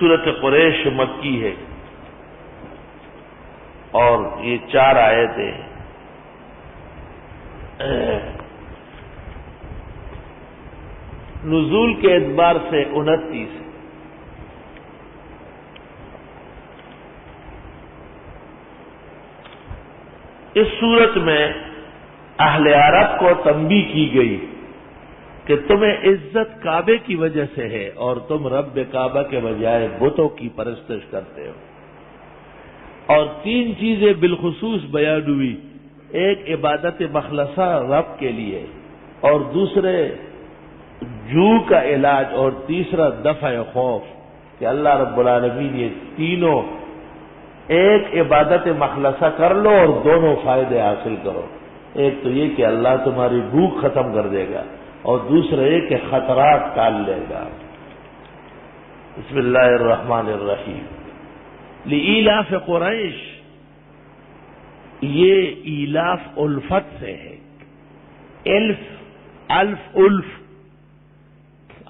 سورۃ قریش مکی ہے اور یہ 4 آیتیں نزول کے اعتبار سے 29 اس صورت میں اہل عرب کو تنبیہ کی گئی کہ تمہیں عزت کعبے کی وجہ سے ہے اور تم رب کعبہ کے بجائے بتوں کی پرستش کرتے ہو، اور 3 چیزیں بالخصوص بیان ہوئی، ایک عبادت مخلصہ رب کے لیے، اور دوسرے جو کا علاج، اور تیسرا دفع خوف، کہ اللہ رب العالمین یہ تینوں، ایک عبادت مخلصہ کر لو اور دونوں فائدے حاصل کرو، ایک تو یہ کہ اللہ تمہاری بھوک ختم کر دے گا، اور دوسرا یہ کہ خطرات ٹال لے گا۔ بسم اللہ الرحمن الرحیم۔ لإیلاف قریش، یہ ایلاف الفت سے ہے، الف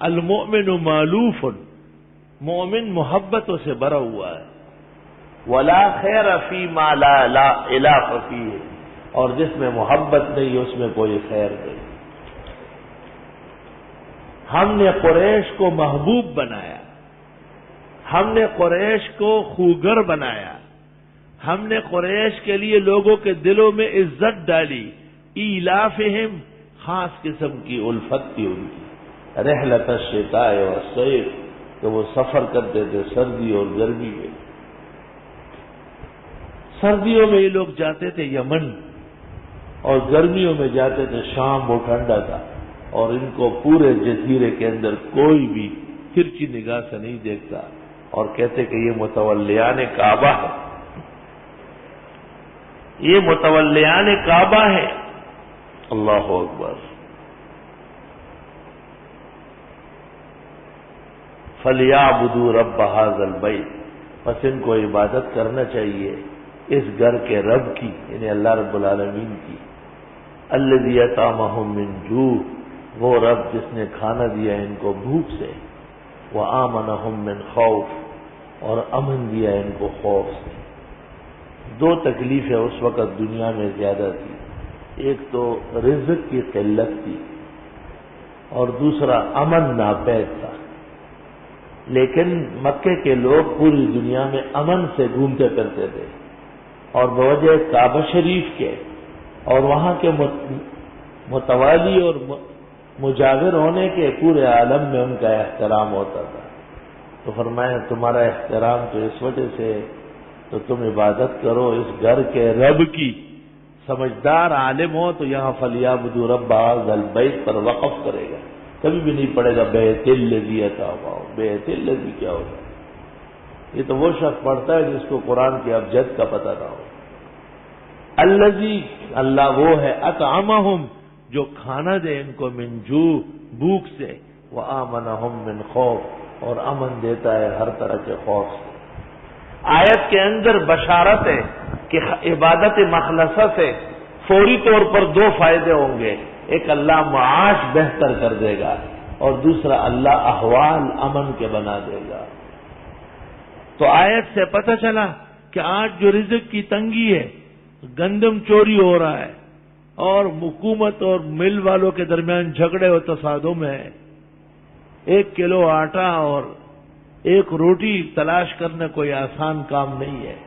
المؤمن مالوف، مومن محبتوں سے بھرا ہوا ہے، ولا خیر فیما لا الاف فیہ، اور جس میں محبت نہیں اس میں کوئی خیر نہیں۔ ہم نے قریش کو محبوب بنایا، ہم نے قریش کو خوگر بنایا، ہم نے قریش کے لیے لوگوں کے دلوں میں عزت ڈالی، ایلافہم، خاص قسم کی الفت تھی ان کی، رحلۃ الشتاء والصیف، کہ وہ سفر کرتے تھے سردی اور گرمی میں۔ سردیوں میں یہ لوگ جاتے تھے یمن، اور گرمیوں میں جاتے تھے شام، وہ ٹھنڈا تھا، اور ان کو پورے جزیرے کے اندر کوئی بھی ترچھی نگاہ سے نہیں دیکھتا، اور کہتے کہ یہ متولیان کعبہ ہے، یہ متولیان کعبہ ہے۔ اللہ اکبر۔ فَلْيَعْبُدُوا رَبَّ هَذَا الْبَيْتِ، پس ان کو عبادت کرنا چاہیے اس گھر کے رب کی، یعنی اللہ رب العالمین کی، الَّذِي أَطْعَمَهُم مِّن جُوعٍ، وہ رب جس نے کھانا دیا ان کو بھوک سے، وَآمَنَهُم مِّن خَوْفٍ، اور امن دیا ان کو خوف سے۔ 2 تکلیفیں اس وقت دنیا میں زیادہ تھی، ایک تو رزق کی قلت تھی، اور دوسرا امن ناپید تھا، لیکن مکے کے لوگ پوری دنیا میں امن سے گھومتے پھرتے تھے، اور بوجہ کعبہ شریف کے اور وہاں کے متوالی اور مجاور ہونے کے پورے عالم میں ان کا احترام ہوتا تھا۔ تو فرمایا تمہارا احترام تو اس وجہ سے، تو تم عبادت کرو اس گھر کے رب کی۔ سمجھدار عالم ہو تو یہاں فَلْيَعْبُدُوا رَبَّ هَذَا الْبَيْتِ پر وقف کرے گا، کبھی بھی نہیں پڑھے گا بیت الذی اتاہ، بیت الذی کیا ہوگا؟ یہ تو وہ شخص پڑھتا ہے جس کو قرآن کے ابجد کا پتہ نہ ہو۔ الذی، اللہ وہ ہے، اطعمہم، جو کھانا دے ان کو، من جوع، بھوک سے، وآمنہم من خوف، اور امن دیتا ہے ہر طرح کے خوف سے۔ آیت کے اندر بشارت ہے کہ عبادت مخلصہ سے فوری طور پر 2 فائدے ہوں گے، ایک اللہ معاش بہتر کر دے گا، اور دوسرا اللہ احوال امن کے بنا دے گا۔ تو آیت سے پتہ چلا کہ آج جو رزق کی تنگی ہے، گندم چوری ہو رہا ہے، اور حکومت اور مل والوں کے درمیان جھگڑے اور تصادم ہے، 1 کلو آٹا اور 1 روٹی تلاش کرنا کوئی آسان کام نہیں ہے،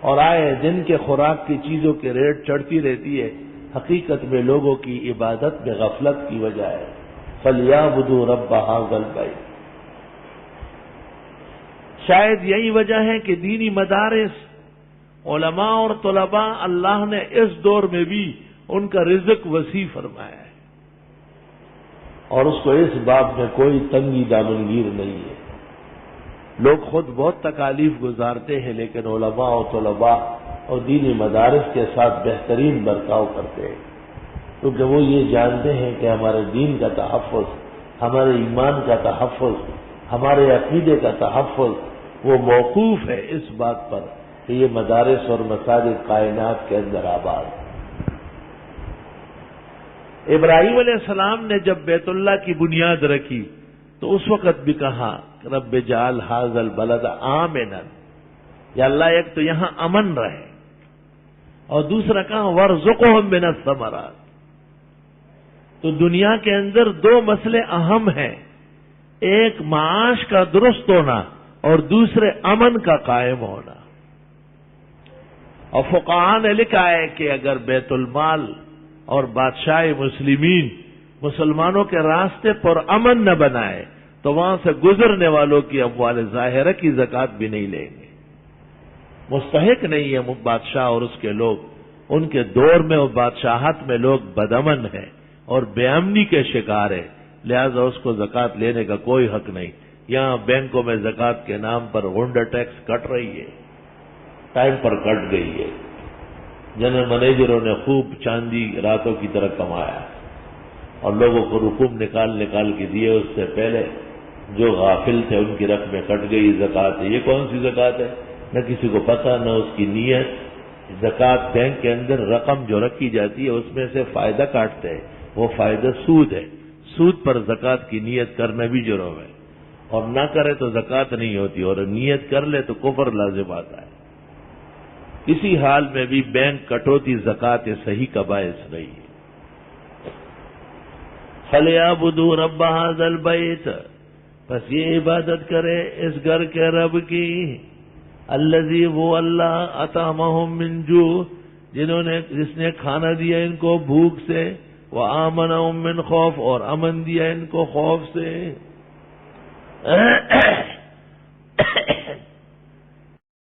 اور آئے دن کے خوراک کی چیزوں کے ریٹ چڑھتی رہتی ہے، حقیقت میں لوگوں کی عبادت میں غفلت کی وجہ ہے۔ فَلْيَعْبُدُوا رَبَّ هَذَا الْبَيْتِ، شاید یہی وجہ ہے کہ دینی مدارس، علماء اور طلباء، اللہ نے اس دور میں بھی ان کا رزق وسیع فرمایا ہے، اور اس کو اس باب میں کوئی تنگی دامنگیر نہیں ہے۔ لوگ خود بہت تکالیف گزارتے ہیں، لیکن علماء اور طلباء اور دینی مدارس کے ساتھ بہترین برتاؤ کرتے ہیں، کیونکہ وہ یہ جانتے ہیں کہ ہمارے دین کا تحفظ، ہمارے ایمان کا تحفظ، ہمارے عقیدے کا تحفظ، وہ موقوف ہے اس بات پر کہ یہ مدارس اور مساجد کائنات کے اندر آباد۔ ابراہیم علیہ السلام نے جب بیت اللہ کی بنیاد رکھی تو اس وقت بھی کہا رب اجعل ھذا البلد آمنا، یا اللہ ایک تو یہاں امن رہے، اور دوسرا کہا وارزقھم من الثمرات۔ تو دنیا کے اندر دو مسئلے اہم ہیں، ایک معاش کا درست ہونا اور دوسرے امن کا قائم ہونا۔ اور فقہاء نے لکھا ہے کہ اگر بیت المال اور بادشاہ مسلمین مسلمانوں کے راستے پر امن نہ بنائے تو وہاں سے گزرنے والوں کی اموال ظاہرہ کی زکوٰۃ بھی نہیں لیں گے۔ مستحق نہیں ہے بادشاہ اور اس کے لوگ، ان کے دور میں اور بادشاہت میں لوگ بدامن ہیں اور بے امنی کے شکار ہیں، لہذا اس کو زکوٰۃ لینے کا کوئی حق نہیں۔ یہاں بینکوں میں زکوٰۃ کے نام پر غنڈہ ٹیکس کٹ رہی ہے، ٹائم پر کٹ گئی ہے، جنرل مینیجروں نے خوب چاندی راتوں کی طرح کمایا اور لوگوں کو رقوم نکال کے دیے، اس سے پہلے جو غافل تھے ان کی رقمیں کٹ گئی زکوٰۃ ہے۔ یہ کون سی زکوٰۃ ہے؟ نہ کسی کو پتہ نہ اس کی نیت۔ زکوٰۃ بینک کے اندر رقم جو رکھی جاتی ہے اس میں سے فائدہ کاٹتے ہیں، وہ فائدہ سود ہے، سود پر زکوٰۃ کی نیت کرنا بھی جرم ہے، اور نہ کرے تو زکوٰۃ نہیں ہوتی، اور نیت کر لے تو کفر لازم آتا ہے۔ کسی حال میں بھی بینک کٹوتی زکوٰۃ صحیح کا باعث نہیں ہے۔ فَلْيَعْبُدُوا رَبَّ هَذَا الْبَيْتِ، بس یہ عبادت کرے اس گھر کے رب کی، الذی وہ اللہ اطعمہم من جوع، جس نے کھانا دیا ان کو بھوک سے، وآمنہم من خوف، اور امن دیا ان کو خوف سے۔